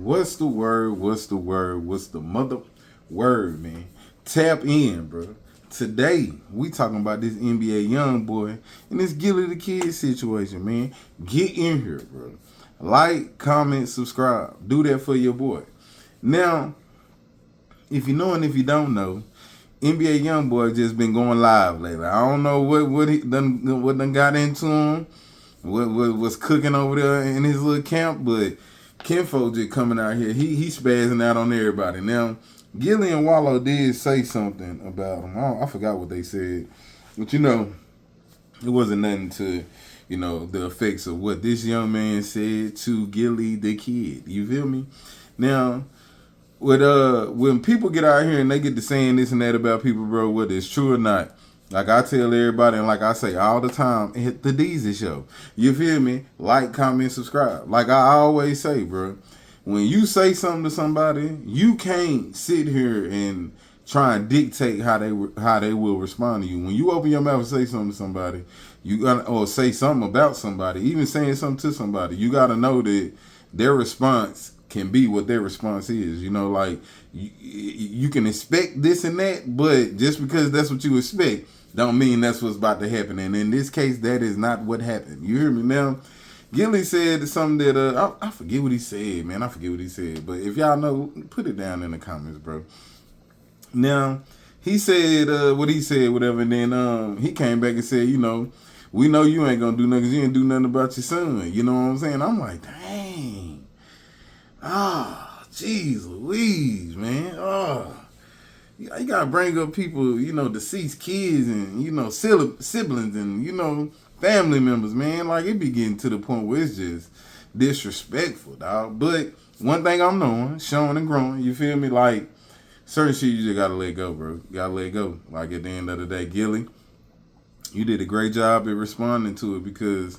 What's the word? What's the word? What's the mother word, man? Tap in, bro. Today, we talking about this NBA young boy and this Gillie Da Kid situation, man. Get in here, bro. Like, comment, subscribe. Do that for your boy. Now, if you know and if you don't know, NBA YoungBoy just been going live lately. I don't know what done got into him, what was cooking over there in his little camp, but Kinfo just coming out here. He spazzing out on everybody. Now, Gillie and Wallow did say something about him. I forgot what they said, but it wasn't nothing to the effects of what this young man said to Gillie Da Kid. You feel me? Now, when people get out here and they get to saying this and that about people, bro, whether it's true or not, like I tell everybody and like I say all the time, hit the Deezy show. You feel me? Like, comment, subscribe. Like I always say, bro, when you say something to somebody, you can't sit here and try and dictate how they will respond to you. When you open your mouth and say something to somebody, or say something about somebody, even saying something to somebody, you gotta know that their response can be what their response is. Like you can expect this and that, but just because that's what you expect, don't mean that's what's about to happen. And in this case, that is not what happened. You hear me now? Gillie said something that I forget what he said, man. I forget what he said, but if y'all know, put it down in the comments, bro. Now he said what he said, whatever, and then he came back and said, we know you ain't gonna do nothing 'cause you ain't do nothing about your son. You know what I'm saying? I'm like, dang. Jeez Louise, man. You gotta bring up people, deceased kids and, siblings and, family members, man. Like, it be getting to the point where it's just disrespectful, dog. But one thing I'm knowing, showing and growing, you feel me? Like, certain shit you just gotta let go, bro. You gotta let go. Like, at the end of the day, Gillie, you did a great job at responding to it because,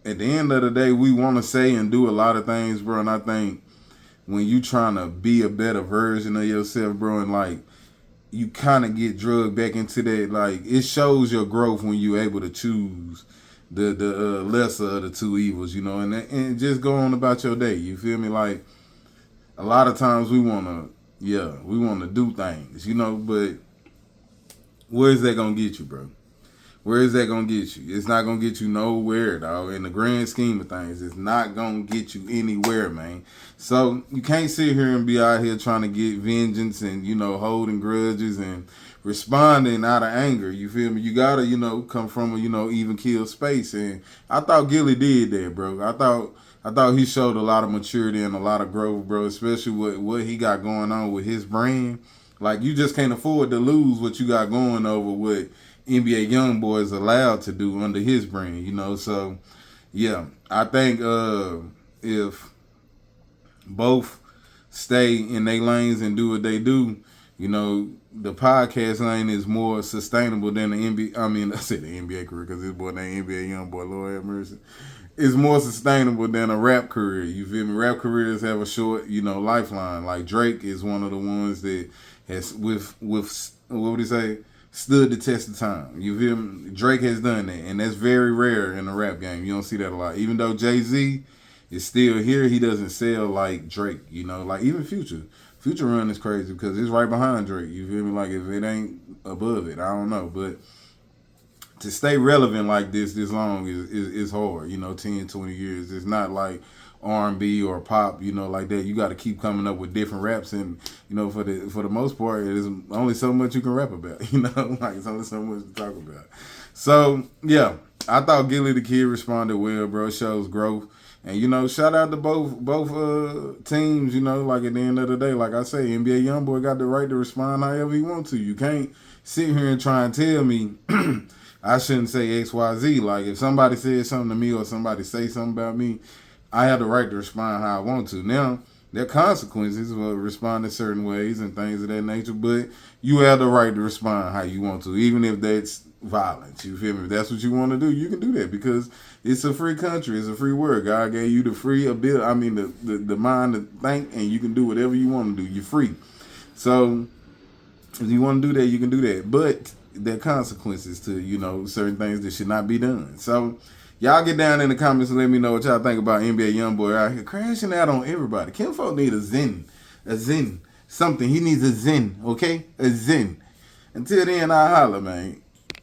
at the end of the day, we want to say and do a lot of things, bro. And I think when you trying to be a better version of yourself, bro, and like you kind of get drugged back into that, like it shows your growth when you able to choose the lesser of the two evils, and just go on about your day. You feel me? Like a lot of times we wanna do things, but where is that gonna get you, bro? Where is that going to get you? It's not going to get you nowhere, dog. In the grand scheme of things, it's not going to get you anywhere, man. So you can't sit here and be out here trying to get vengeance and, holding grudges and responding out of anger. You feel me? You got to, come from a, even kill space. And I thought Gillie did that, bro. I thought he showed a lot of maturity and a lot of growth, bro, especially with what he got going on with his brand. Like, you just can't afford to lose what you got going over with NBA YoungBoy is allowed to do under his brand, So, yeah, I think if both stay in their lanes and do what they do, the podcast lane is more sustainable than the NBA. I mean, I said the NBA career because this boy named NBA YoungBoy, Lord have mercy. It's more sustainable than a rap career. You feel me? Rap careers have a short, lifeline. Like Drake is one of the ones that has with what would he say? Stood the test of time. You feel me? Drake has done that, and that's very rare in the rap game. You don't see that a lot. Even though Jay-Z is still here, he doesn't sell like Drake, like even Future. Future run is crazy because it's right behind Drake. You feel me? Like if it ain't above it, I don't know. But to stay relevant like this long is hard, 10, 20 years. It's not like R&B or pop, like that. You got to keep coming up with different raps, and for the most part, there's only so much you can rap about, like it's only so much to talk about. So yeah, I thought Gillie Da Kid responded well, bro. It shows growth, and shout out to both teams. Like at the end of the day, like I say, NBA YoungBoy got the right to respond however he wants to. You can't sit here and try and tell me I shouldn't say XYZ. Like if somebody says something to me or somebody say something about me, I have the right to respond how I want to. Now, there are consequences for responding certain ways and things of that nature, but you have the right to respond how you want to, even if that's violence. You feel me? If that's what you want to do, you can do that because it's a free country. It's a free world. God gave you the free ability, the mind to think, and you can do whatever you want to do. You're free. So, if you want to do that, you can do that. But there are consequences to, certain things that should not be done. So, Y'all get down in the comments and let me know what y'all think about NBA YoungBoy out here crashing out on everybody. Kinfolk need a zen, something. He needs a zen, okay? A zen. Until then, I'll holler, man.